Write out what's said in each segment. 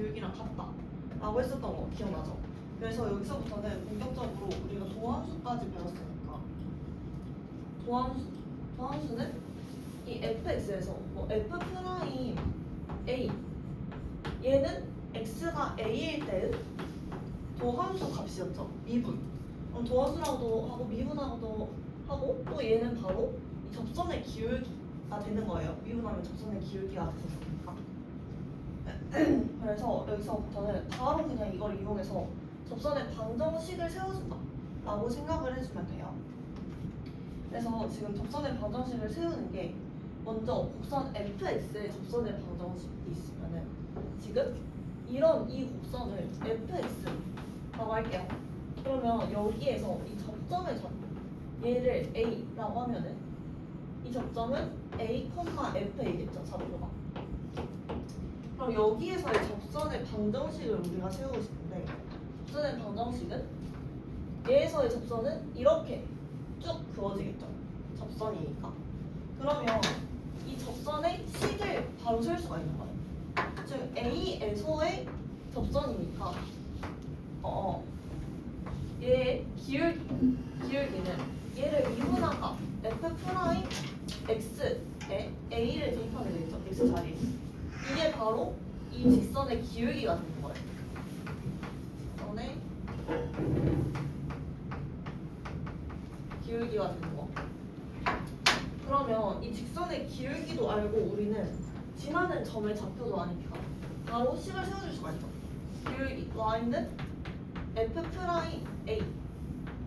기울기랑 같다 라고 했었던 거 기억나죠? 그래서 여기서부터는 본격적으로 우리가 도함수까지 배웠으니까 도함수는 이 fx에서 뭐 f 프라임 a 얘는 x가 a일 때의 도함수 값이었죠. 미분. 그럼 도함수라고도 하고 미분하고도 하고 또 얘는 바로 이 접선의 기울기가 되는 거예요. 미분하면 접선의 기울기가 됐었으니까. 그래서 여기서부터는 바로 그냥 이걸 이용해서 접선의 방정식을 세워준다 라고 생각을 해주면 돼요. 그래서 지금 접선의 방정식을 세우는 게 먼저 곡선 fx의 접선의 방정식이 있으면은 지금 이런 이 곡선을 fx라고 할게요. 그러면 여기에서 이 접점의 점 얘를 a라고 하면은 이 접점은 a, f이겠죠, 좌표가. 그럼 여기에서의 접선의 방정식을 우리가 세우고 싶은데 접선의 방정식은 얘에서의 접선은 이렇게 쭉 그어지겠죠. 접선이니까. 그러면 이 접선의 식을 바로 세울 수가 있는 거예요. 즉 A에서의 접선이니까 얘의 기울기는 얘를 미분한 f 프라임 x에 a를 대입하게 되죠. x 자리에. 이게 바로 이 직선의 기울기가 되는 거예요. 직선의 기울기가 되는 거. 그러면 이 직선의 기울기도 알고 우리는 지나는 점의 좌표도 아니니까 바로 식을 세워줄 수가 있죠. 기울기 y는 f 프라임 a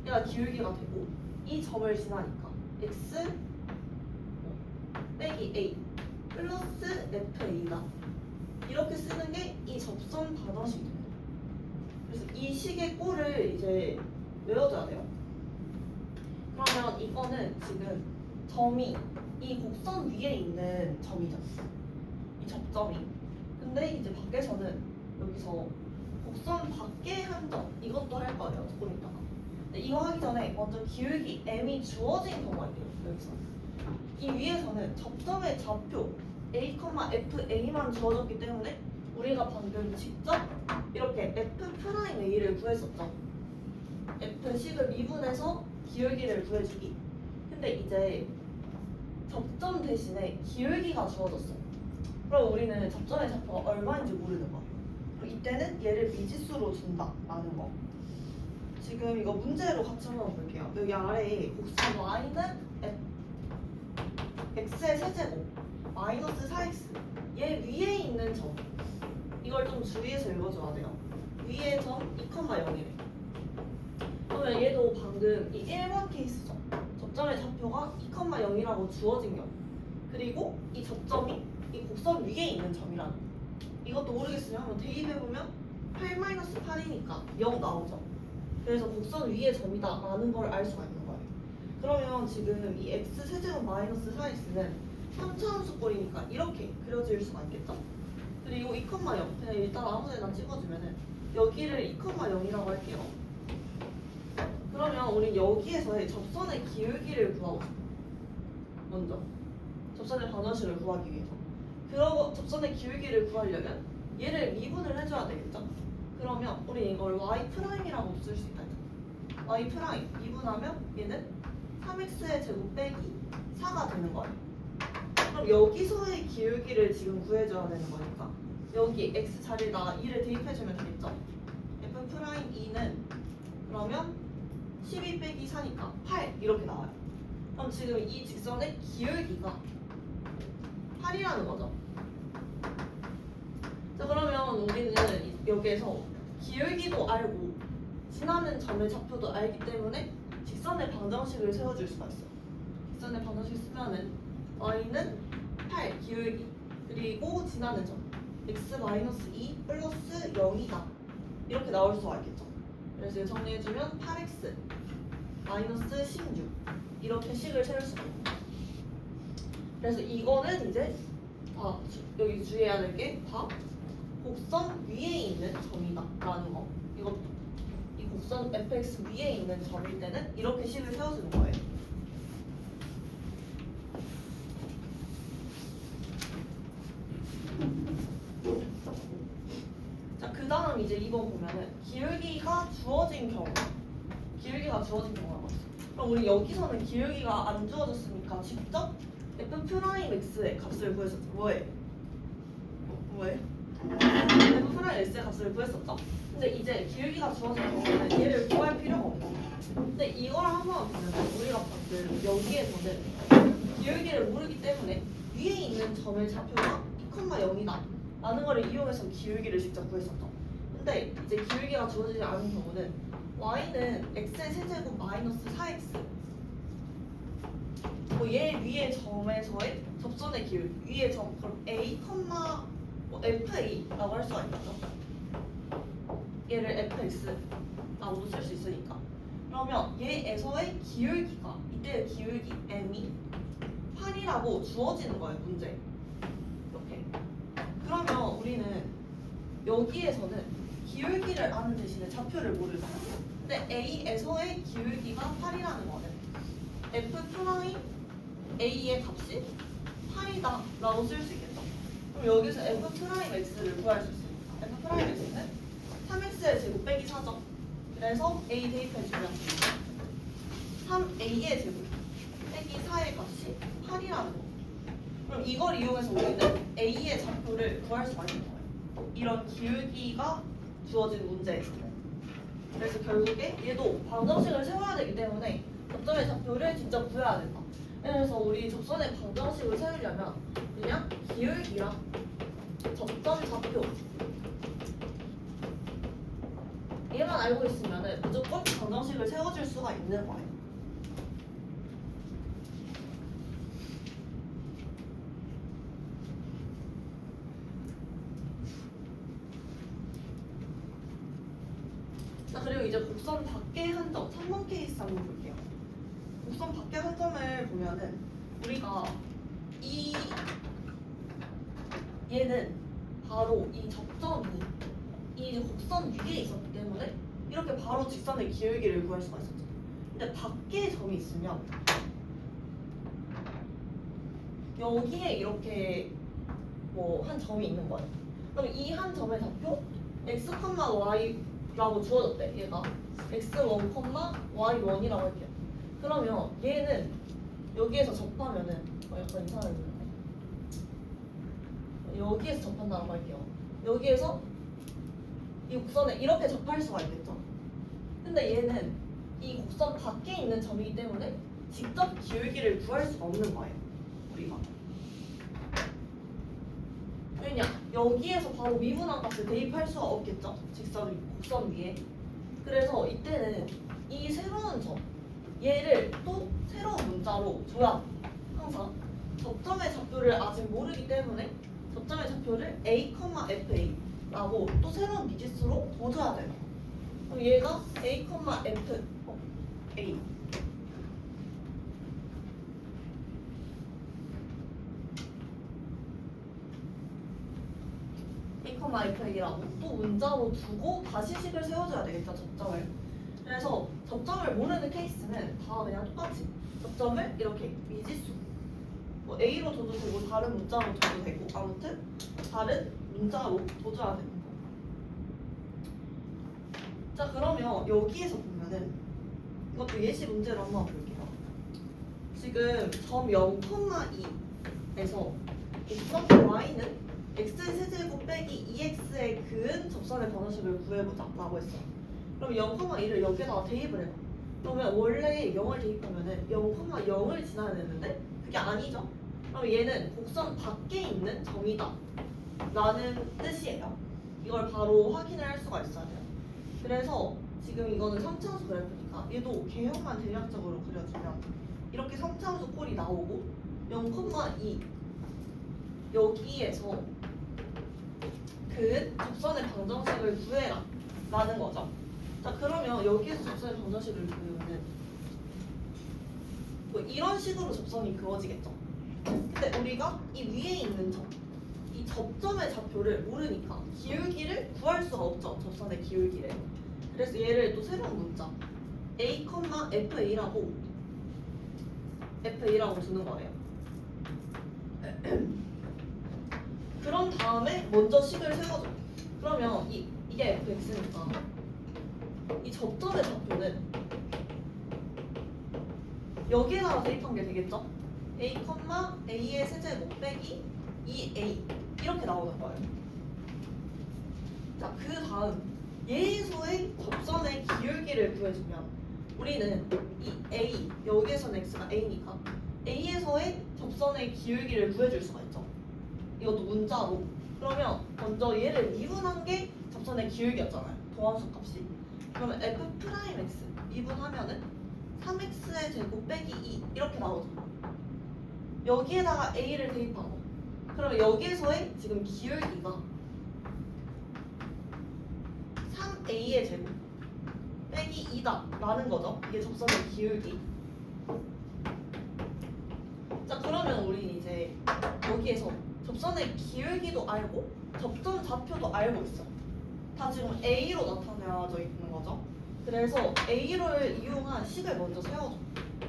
얘가 기울기가 되고 이 점을 지나니까 x 빼기 a 플러스 fa다. 이렇게 쓰는 게 이 접선 방정식이 돼요. 그래서 이 식의 꼴을 이제 외워줘야 돼요. 그러면 이거는 지금 점이 이 곡선 위에 있는 점이죠. 이 접점이. 근데 이제 밖에서는 여기서 곡선 밖에 한 점 이것도 할 거예요. 조금 있다가. 근데 이거 하기 전에 먼저 기울기 m이 주어진 경우가 있대요. 여기서. 이 위에서는 접점의 좌표 a, fa만 주어졌기 때문에 우리가 방금 직접 이렇게 f 프라임 a를 구했었죠. f식을 미분해서 기울기를 구해주기. 근데 이제 접점 대신에 기울기가 주어졌어. 그럼 우리는 접점의 좌표가 얼마인지 모르는 거야. 그럼 이때는 얘를 미지수로 준다라는 거. 지금 이거 문제로 같이 한번 볼게요. 여기 아래에 곡선 y는 x의 세제곱 마이너스 4x 얘 위에 있는 점 이걸 좀 주의해서 읽어줘야 돼요. 위에 점 2,0이래. 그러면 얘도 방금 이 1번 케이스죠. 접점의 좌표가 2,0이라고 주어진 경우 그리고 이 접점이 이 곡선 위에 있는 점이라는 거. 이것도 모르겠으면 한번 대입해보면 8-8이니까 0 나오죠. 그래서 곡선 위에 점이다 라는 걸 알 수가 있는 거예요. 그러면 지금 이 x 세제곱 마이너스 4x는 3차함수 꼴이니까 이렇게 그려질 수가 있겠죠. 그리고 2,0 그냥 일단 아무 데나 찍어주면은 여기를 2,0이라고 할게요. 그러면 우린 여기에서의 접선의 기울기를 구하고 싶어. 먼저 접선의 방정식을 구하기 위해서. 그러고 접선의 기울기를 구하려면 얘를 미분을 해줘야 되겠죠. 그러면 우리 이걸 y'이라고 쓸 수 있다. y' 미분하면 얘는 3x의 제곱 빼기 4가 되는 거예요. 그럼 여기서의 기울기를 지금 구해줘야 되는 거니까 여기 x 자리에다가 2를 대입해주면 되겠죠. f'2는 그러면 12 빼기 4니까 8 이렇게 나와요. 그럼 지금 이 직선의 기울기가 8이라는 거죠. 자 그러면 우리는 여기에서 기울기도 알고 지나는 점의 좌표도 알기 때문에 직선의 방정식을 세워줄 수가 있어요. 직선의 방정식 쓰면은 y는 8 기울기 그리고 지나는 점 x-2 플러스 0이다 이렇게 나올 수가 있겠죠. 그래서 정리해주면 8x 마이너스 16 이렇게 식을 세울 수가 있고. 그래서 이거는 이제 다 여기 주의해야 될 게 다 곡선 위에 있는 점이다 라는 거. 이것도 이 곡선 fx 위에 있는 점일 때는 이렇게 식을 세워주는 거예요. 그 다음 이제 2번 보면은 기울기가 주어진 경우가 있어. 그럼 우리 여기서는 기울기가 안 주어졌으니까 직접 F'X의 값을 구했었죠. 뭐해? F'X의 값을 구했었죠. 근데 이제 기울기가 주어진 경우는 얘를 구할 필요가 없어. 근데 이걸 한번 보면 우리가 봤을 여기에서는 기울기를 모르기 때문에 위에 있는 점의 좌표가 2,0이다 라는 걸 이용해서 기울기를 직접 구했었죠. 근데 이제 기울기가 주어지지 않은 경우는 y는 x의 세제곱 마이너스 4x 얘 위의 점에서의 접선의 기울기 위의 점 그럼 a, fa라고 할 수가 있겠죠. 얘를 fx라고도 쓸 수 있으니까. 그러면 얘에서의 기울기가 이때의 기울기 m이 8이라고 주어지는 거예요. 문제 이렇게. 그러면 우리는 여기에서는 기울기를 아는 대신에 좌표를 모르죠. 근데 A에서의 기울기가 8이라는 거는 F' A의 값이 8이다 라고 쓸 수 있겠죠. 그럼 여기서 F'X를 구할 수 있으니까 F'X는 3X의 제곱 빼기 4죠. 그래서 A 대입해주면 3A의 제곱 빼기 4의 값이 8이라는 거. 그럼 이걸 이용해서 우리는 A의 좌표를 구할 수가 있는 거예요. 이런 기울기가 주어진 문제에서는. 그래서 결국에 얘도 방정식을 세워야 되기 때문에 접점의 좌표를 직접 구해야 된다. 그래서 우리 접선의 방정식을 세우려면 그냥 기울기랑 접점 좌표 얘만 알고 있으면 무조건 방정식을 세워줄 수가 있는 거예요. 자, 그리고 이제 곡선 밖의 한 점, 3번 케이스 한번 볼게요. 곡선 밖의 한 점을 보면은 우리가 얘는 바로 이 접점이 이 곡선 위에 있었기 때문에 이렇게 바로 직선의 기울기를 구할 수가 있었죠. 근데 밖에 점이 있으면 여기에 이렇게 뭐 한 점이 있는 거예요. 그럼 이 한 점의 좌표 x, y라고 주어졌대. 얘가 x1, y1이라고 할게요. 그러면 얘는 여기에서 접하면은 약간 이상하게 여기에서 접한다고 할게요. 여기에서 이 곡선에 이렇게 접할 수가 있겠죠. 근데 얘는 이 곡선 밖에 있는 점이기 때문에 직접 기울기를 구할 수가 없는 거예요. 우리가. 왜냐? 여기에서 바로 미분한 값을 대입할 수가 없겠죠. 곡선 위에. 그래서 이때는 이 새로운 점 얘를 또 새로운 문자로 줘야 돼. 항상 접점의 좌표를 아직 모르기 때문에 접점의 좌표를 a, fa 라고 또 새로운 미지수로 더 줘야 돼요. 그럼 얘가 a, f, a FA라고 또 문자로 두고 다시 식을 세워줘야 되겠죠, 접점을. 그래서 접점을 모르는 케이스는 다 그냥 똑같이 접점을 이렇게 미지수 뭐 A로 줘도 되고 다른 문자로 줘도 되고 아무튼 다른 문자로 둬줘야 되는 거. 자, 그러면 여기에서 보면은 이것도 예시 문제로 한번 볼게요. 지금 점 0,2에서 곡선 y는 x의 세제곱 빼기 2x의 그은 접선의 방정식을 구해보자 라고 했어. 그럼 0,2를 여기에다가 대입을 해봐. 그러면 원래 0을 대입하면은 0,0을 지나야 되는데 그게 아니죠. 그럼 얘는 곡선 밖에 있는 점이다 라는 뜻이에요. 이걸 바로 확인을 할 수가 있어야 돼요. 그래서 지금 이거는 3차원수 그래프니까 얘도 개형만 대략적으로 그려주면 이렇게 3차원수 꼴이 나오고 0,2 여기에서 그 접선의 방정식을 구해라 라는 거죠. 자, 그러면 여기에서 접선의 방정식을 구하면은 뭐 이런 식으로 접선이 그어지겠죠. 근데 우리가 이 위에 있는 점, 이 접점의 좌표를 모르니까 기울기를 구할 수가 없죠. 접선의 기울기를. 그래서 얘를 또 새로운 문자 a, fa라고 두는 거예요. 그런 다음에 먼저 식을 세워줘. 그러면 이 이게 fx니까 이 접점의 좌표는 여기에다가 대입한 게 되겠죠? a, a의 세제곱 빼기 2a 이렇게 나오는 거예요. 자, 그 다음 예의소의 접선의 기울기를 구해주면 우리는 이 a, 여기에서는 x가 a니까 a에서의 접선의 기울기를 구해줄 수가 있죠. 이것도 문자로. 그러면 먼저 얘를 미분한 게 접선의 기울기였잖아요. 도함수 값이. 그러면 f'x 미분하면은 3x의 제곱 빼기 2 이렇게 나오죠. 여기에다가 a를 대입하고 그러면 여기에서의 지금 기울기가 3a의 제곱 빼기 2다 라는 거죠. 이게 접선의 기울기. 자, 그러면 우리 이제 여기에서 접선의 기울기도 알고 접점 좌표도 알고 있어. 다 지금 a로 나타내져 있는 거죠. 그래서 a를 이용한 식을 먼저 세워줘.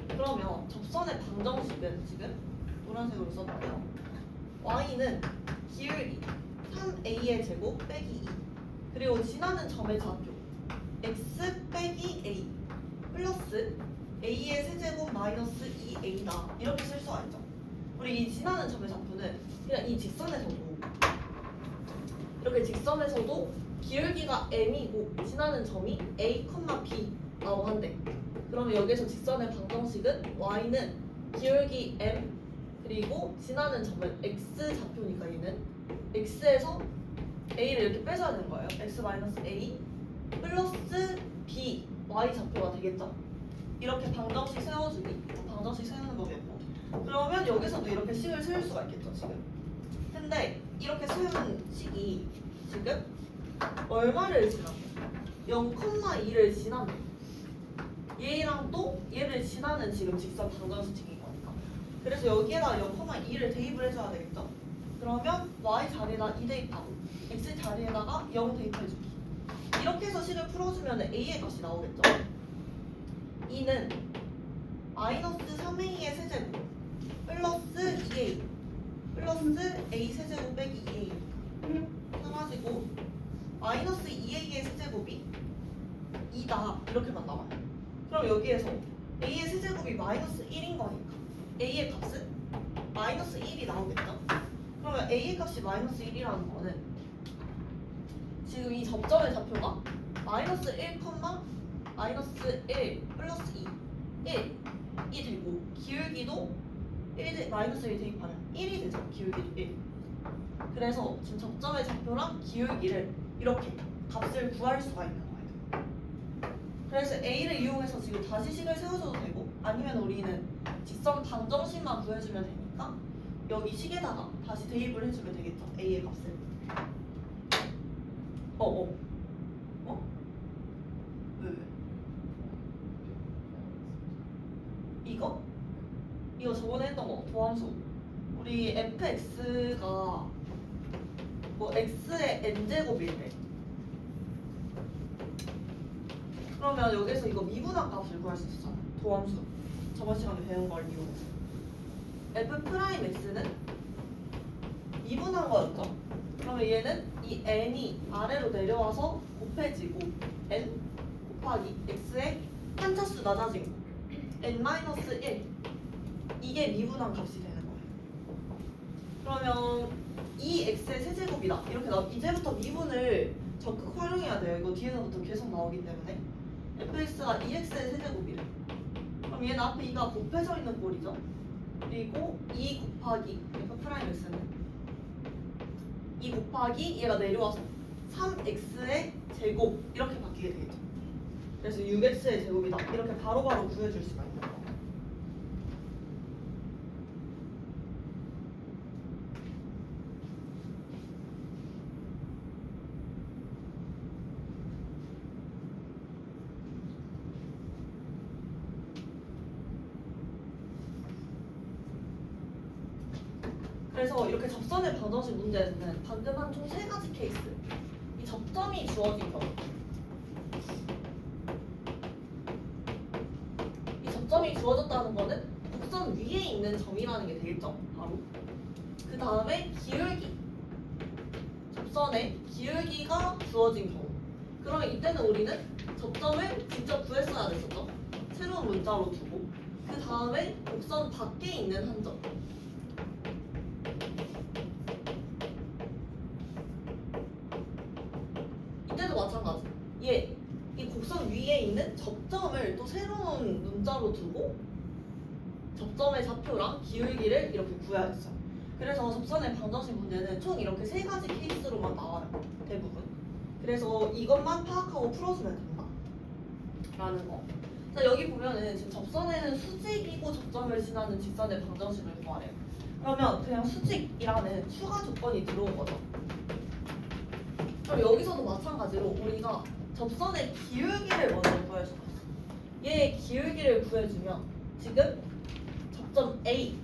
그러면 접선의 방정식은 지금 노란색으로 써볼게요. y는 기울기 3a의 제곱 빼기 2 그리고 지나는 점의 좌표 x 빼기 a 플러스 a의 세제곱 마이너스 2a다 이렇게 쓸 수가 있죠. 우리 이 지나는 점의 좌표는 그냥 이 직선에서도 이렇게 직선에서도 기울기가 m이고 지나는 점이 a, b라고 한대. 그러면 여기서 직선의 방정식은 y는 기울기 m 그리고 지나는 점은 x 좌표니까 얘는 x에서 a를 이렇게 빼줘야 되는 거예요. x 마이너스 a 플러스 b y 좌표가 되겠죠. 이렇게 방정식 세워주기, 방정식 세우는 거겠고. 그러면 여기서도 이렇게 식을 세울 수가 있겠죠 지금. 근데 이렇게 세우는 식이 지금 얼마를 지나면 0,2를 지나면 얘랑 또 얘를 지나는 지금 직선 방정식인 거니까. 그래서 여기에다 0,2를 대입을 해줘야 되겠죠. 그러면 y 자리에다 2 대입하고 x 자리에다가 0 대입해주기. 이렇게 해서 식을 풀어주면 a의 값이 나오겠죠. 2는 마이너스 3a의 세제곱 플러스 2a 플러스 a 세제곱 빼기 2a 사라지고 마이너스 2a의 세제곱이 2다 이렇게만 나와요. 그럼 여기에서 a의 세제곱이 마이너스 1인 거니까 a의 값은 마이너스 1이 나오겠죠. 그러면 a의 값이 마이너스 1이라는 거는 지금 이 접점의 좌표가 마이너스 1, 마이너스 1 플러스 2 1이 되고 기울기도 1 마이너스 1 대입하면 1이 되죠. 기울기도 1. 그래서 지금 접점의 좌표랑 기울기를 이렇게 값을 구할 수가 있는 거예요. 그래서 a를 이용해서 지금 다시 식을 세워줘도 되고 아니면 우리는 직선 방정식만 구해주면 되니까 여기 식에다가 다시 대입을 해주면 되겠죠. a의 값을. 왜? 이거 저번에 했던 거 도함수. 우리 fx가 뭐 x의 n제곱일때 그러면 여기서 이거 미분한 값을 구할 수 있잖아요. 도함수. 저번 시간에 배운 걸 이용해서 f'x는 미분한 거였죠. 그러면 얘는 이 n이 아래로 내려와서 곱해지고 n 곱하기 x의 한 차수 낮아진 거 n-1 이게 미분한 값이 되는 거예요. 그러면 이 x의 세제곱이다 이렇게 이제부터 미분을 적극 활용해야 돼요. 이거 뒤에서부터 계속 나오기 때문에 fx가 2x의 세제곱이래. 그럼 얘는 앞에 2가 곱해져 있는 꼴이죠. 그리고 2 곱하기 f'x는 2 곱하기 얘가 내려와서 3x의 제곱 이렇게 바뀌게 되겠죠. 그래서 6x의 제곱이다 이렇게 바로바로 구해줄 수가 있는 거. 그래서 이렇게 접선의 방정식 문제에서는 방금 한 총 3가지 케이스 이 접점이 주어진 경우 이 접점이 주어졌다는 거는 곡선 위에 있는 점이라는 게 되겠죠. 바로 그 다음에 기울기 접선의 기울기가 주어진 경우 그러면 이때는 우리는 접점을 직접 구했어야 됐었죠. 새로운 문자로 두고 그 다음에 곡선 밖에 있는 한 점. 이때도 마찬가지. 이 곡선 위에 있는 접점을 또 새로운 문자로 두고 접점의 좌표랑 기울기를 이렇게 구해야겠어요. 그래서 접선의 방정식 문제는 총 이렇게 세 가지 케이스로만 나와요. 대부분. 그래서 이것만 파악하고 풀어주면 된다. 라는 거. 자, 여기 보면은 지금 접선에는 수직이고 접점을 지나는 직선의 방정식을 구하래요. 그러면 그냥 수직이라는 추가 조건이 들어온 거죠. 그럼 여기서도 마찬가지로 우리가 접선의 기울기를 먼저 구해줘요. 얘의 기울기를 구해주면 지금 접점 A,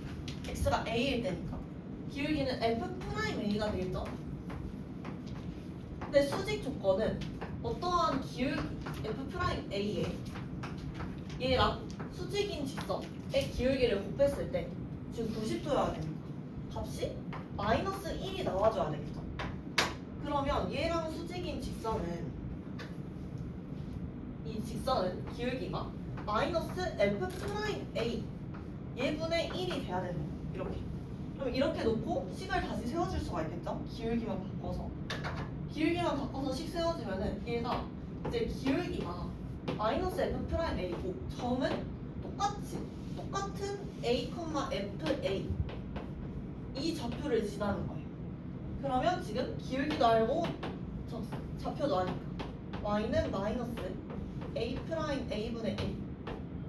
x가 A일 때니까 기울기는 F'A가 되겠죠? 근데 수직 조건은 어떠한 기울기 F'A에 얘랑 수직인 직선의 기울기를 곱했을 때 지금 90도여야 되니까 값이 마이너스 1이 나와줘야 되겠죠? 그러면 얘랑 수직인 직선은 이 직선은 기울기가 마이너스 F'A 얘분의 1이 돼야 되는 거예요. 이렇게. 그럼 이렇게 놓고 식을 다시 세워줄 수가 있겠죠? 기울기만 바꿔서. 기울기만 바꿔서 식 세워주면은 얘가 이제 기울기가 마이너스 F'A고 점은 똑같은 A, FA 이 좌표를 지나는 거예요. 그러면 지금 기울기도 알고 좌표도 아니까 y는 마이너스 A 프라임 A분의 A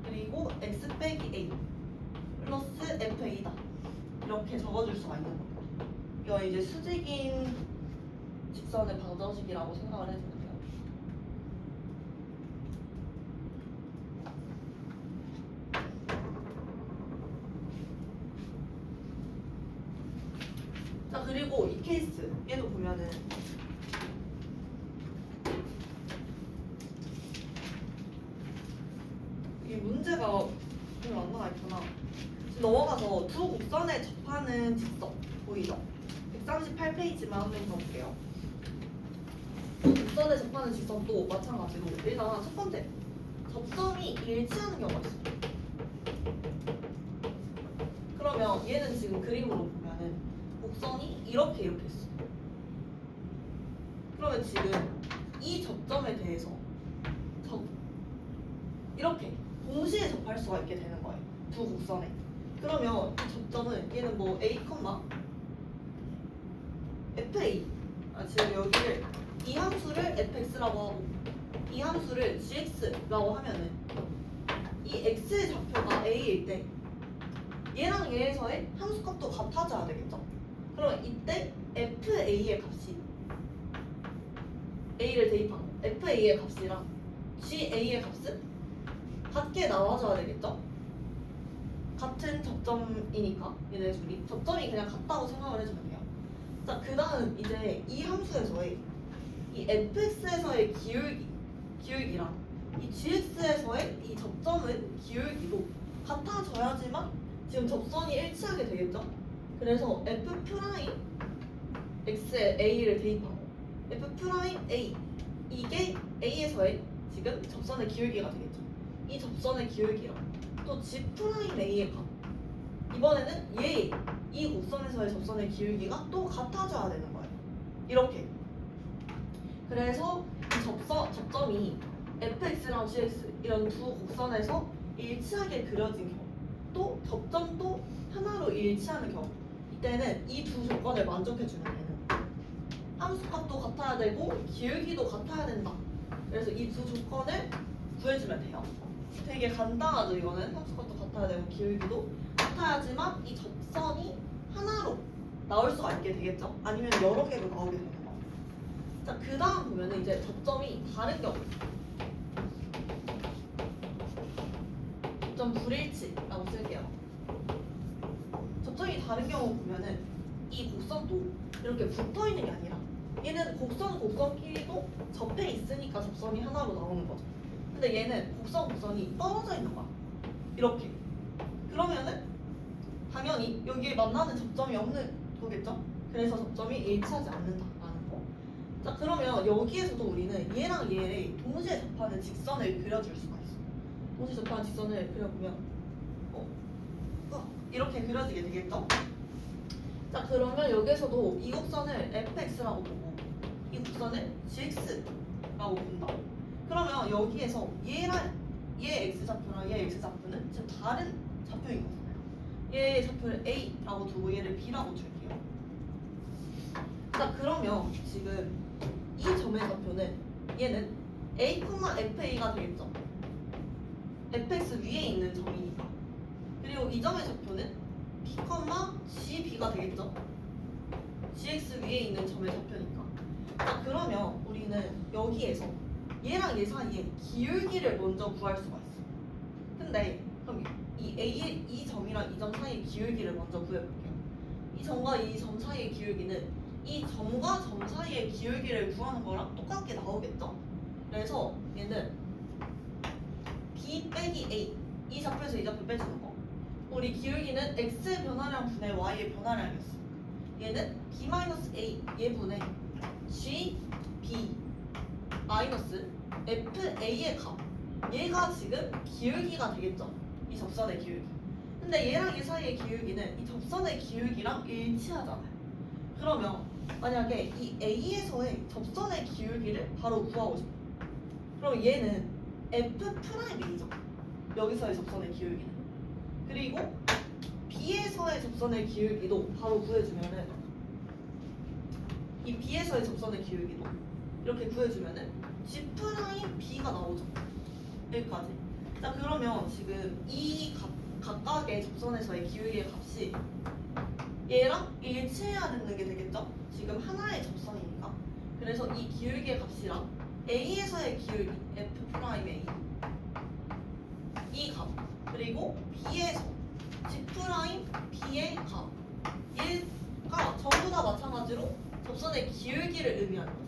그리고 X 빼기 A 플러스 FA다 이렇게 적어줄 수가 있는 거예요. 이거 이제 수직인 직선의 방정식이라고 생각을 해주면 돼요. 자, 그리고 이 케이스 얘도 보면은 이 문제가 별로 안 나와 있구나. 지금 넘어가서 두 곡선에 접하는 직선 보이죠? 138페이지만 한번 봐볼게요. 두 곡선에 접하는 직선도 마찬가지로 일단 첫 번째 접점이 일치하는 경우가 있어요. 그러면 얘는 지금 그림으로 보면은 곡선이 이렇게 있어. 그러면 지금 이 접점에 대해서 이렇게 동시에 접할 수가 있게 되는 거예요. 두 곡선에. 그러면 이 접점은 얘는 뭐 A, FA. 지금 여기를 이 함수를 fx라고 하고 이 함수를 gx라고 하면은 이 x의 좌표가 a일 때 얘랑 얘에서의 함수값도 같아져야 되겠죠? 그럼 이때 FA의 값이 A를 대입하고 FA의 값이랑 GA의 값은 같게 나와줘야 되겠죠? 같은 접점이니까 얘네 둘이 접점이 그냥 같다고 생각을 해주면 돼요. 자, 그 다음 이제 이 함수에서의 이 fx에서의 기울기랑 이 gx에서의 이 접점은 기울기도 같아져야지만 지금 접선이 일치하게 되겠죠? 그래서 F'A에 A를 대입하고 F'A 이게 A에서의 지금 접선의 기울기가 되겠죠? 이 접선의 기울기랑 또 G'A의 값 이번에는 이 곡선에서의 접선의 기울기가 또 같아져야 되는 거예요. 이렇게. 그래서 이 접점이 fx랑 gx 이런 두 곡선에서 일치하게 그려진 경우 또 접점도 하나로 일치하는 경우 이때는 이 두 조건을 만족해주는 얘는 함수값도 같아야 되고 기울기도 같아야 된다. 그래서 이 두 조건을 구해주면 돼요. 되게 간단하죠. 이거는 함수값도 같아야 되고 기울기도 같아야지만 이 접선이 하나로 나올 수가 있게 되겠죠. 아니면 여러 개로 나오게 되는 거. 자, 그 다음 보면은 이제 접점이 다른 경우 접점 불일치라고 쓸게요. 접점이 다른 경우 보면은 이 곡선도 이렇게 붙어 있는 게 아니라 얘는 곡선끼리도 접해 있으니까 접선이 하나로 나오는 거죠. 근데 얘는 곡선이 떨어져 있는 거야. 이렇게. 그러면은 당연히 여기에 만나는 접점이 없는 거겠죠? 그래서 접점이 일치하지 않는다라는 거. 자 그러면 여기에서도 우리는 얘랑 얘의 동시에 접하는 직선을 그려줄 수가 있어. 동시에 접하는 직선을 그려보면 이렇게 그려지게 되겠죠? 자 그러면 여기에서도 이 곡선을 fx라고 보고 이 곡선을 gx라고 본다. 그러면 여기에서 얘랑 얘 x좌표랑 얘 x좌표는 지금 다른 좌표인 거잖아요. 얘 좌표를 a라고 두고 얘를 b라고 줄게요. 자 그러면 지금 이 점의 좌표는 얘는 a, fa가 되겠죠. fx 위에 있는 점이니까. 그리고 이 점의 좌표는 b, gb가 되겠죠. gx 위에 있는 점의 좌표니까. 자 그러면 우리는 여기에서 얘랑 얘 사이에 기울기를 먼저 구할 수가 있어. 근데 그럼 이 점이랑 이 점 사이의 기울기를 먼저 구해볼게요. 이 점과 이 점 사이의 기울기는 이 점과 점 사이의 기울기를 구하는 거랑 똑같게 나오겠죠? 그래서 얘는 b 빼기 a 이 좌표에서 이 좌표 빼주는 거. 우리 기울기는 x 변화량 분의 y의 변화량이었어. 얘는 b-a 얘분의 g, b 마이너스 fa의 값. 얘가 지금 기울기가 되겠죠? 이 접선의 기울기. 근데 얘랑 얘 사이의 기울기는 이 접선의 기울기랑 일치하잖아요. 그러면 만약에 이 A에서의 접선의 기울기를 바로 구하고 싶어. 그럼 얘는 F'이죠. 여기서의 접선의 기울기는. 그리고 B에서의 접선의 기울기도 바로 구해주면은 이 B에서의 접선의 기울기도 이렇게 구해주면은 G'B가 나오죠. 여기까지. 자 그러면 지금 이 각각의 접선에서의 기울기의 값이 얘랑 일치해야 되는 게 되겠죠? 지금 하나의 접선이니까. 그래서 이 기울기의 값이랑 A에서의 기울기 F'A 이 값 그리고 B에서 G'B의 값 얘가 전부 다 마찬가지로 접선의 기울기를 의미하는 거죠.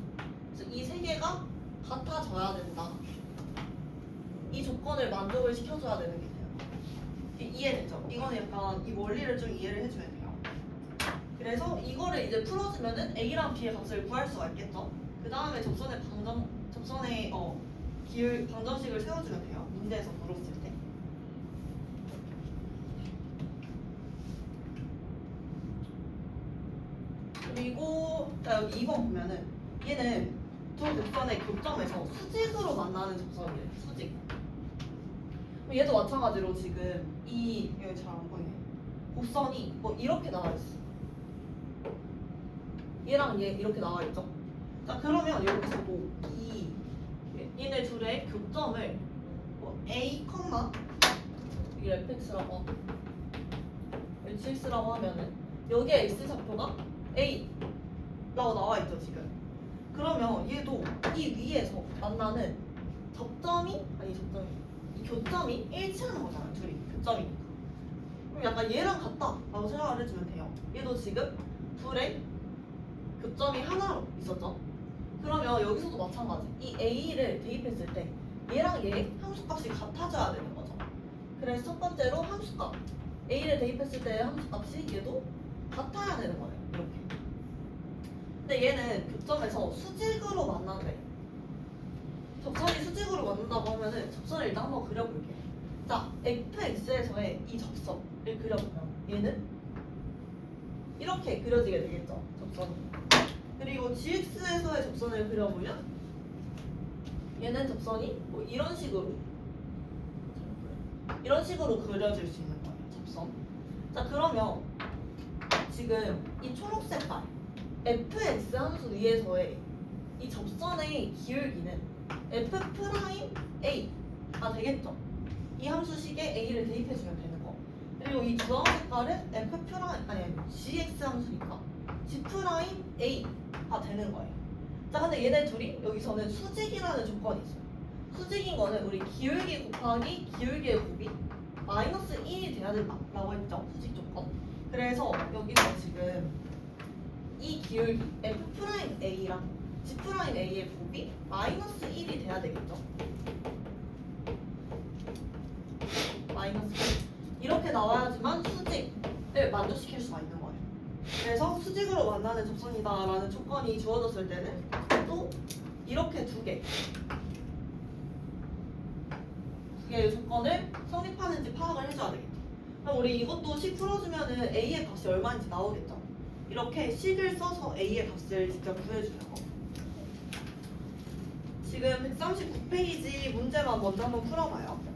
그래서 이 세 개가 같아져야 된다. 이 조건을 만족을 시켜줘야 되는 게 돼요. 이해되죠? 이거는 약간 이 원리를 좀 이해를 해주면 돼요. 그래서 이거를 이제 풀어주면은 A랑 B의 값을 구할 수가 있겠죠? 그 다음에 접선의 방정식을 세워주면 돼요. 문제에서 물었을 때. 그리고 여기 2번 보면은 얘는 두 곡선의 교점에서 수직으로 만나는 접선이에요. 수직. 얘도 마찬가지로 지금 여기 잘 안 보이네. 곡선이 뭐 이렇게 나와 있어. 얘랑 얘 이렇게 나와 있죠. 자 그러면 여기서도 얘네 둘의 교점을 A, 이게 fx라고 하고 gx라고 하면은 여기에 x 좌표가 A라고 나와 있죠 지금. 그러면 얘도 이 위에서 만나는 이 교점이 일치하는 거잖아요. 둘이 교점이니까. 그럼 약간 얘랑 같다라고 생각을 해주면 돼요. 얘도 지금 둘의 교점이 하나로 있었죠. 그러면 여기서도 마찬가지. 이 A를 대입했을 때 얘랑 얘의 함수값이 같아져야 되는 거죠. 그래서 첫 번째로 함수값 A를 대입했을 때 함수값이 얘도 같아야 되는 거예요. 이렇게. 근데 얘는 교점에서 수직으로 만나는데 접선이 수직으로 만난다고 하면은 접선을 일단 한번 그려볼게요. 자, fx에서의 이 접선을 그려보면 얘는 이렇게 그려지게 되겠죠. 접선이. 그리고 gx에서의 접선을 그려보면 얘는 접선이 뭐 이런 식으로 그려질 수 있는 거예요. 접선. 자 그러면 지금 이 초록색깔 fx 함수 위에서의 이 접선의 기울기는 f'A가 되겠죠. 이 함수식에 A를 대입해주면 되는 거. 그리고 이 주황 색깔은 gx 함수니까 G'A가 되는 거예요. 자 근데 얘네 둘이 여기서는 수직이라는 조건이 있어요. 수직인 거는 우리 기울기 곱하기 기울기의 곱이 마이너스 1이 돼야 된다라고 했죠. 수직 조건. 그래서 여기서 지금 이 기울기 f'A랑 G'A의 곱이 마이너스 1이 돼야 되겠죠. 마이너스 1. 이렇게 나와야지만 수직을 만족시킬 수가 있는 거예요. 그래서 수직으로 만나는 접선이다라는 조건이 주어졌을 때는 또 얘도 이렇게 두 개의 조건을 성립하는지 파악을 해줘야 되겠죠. 그럼 우리 이것도 식 풀어주면은 a의 값이 얼마인지 나오겠죠. 이렇게 식을 써서 a의 값을 직접 구해주는 거. 지금 139페이지 문제만 먼저 한번 풀어봐요.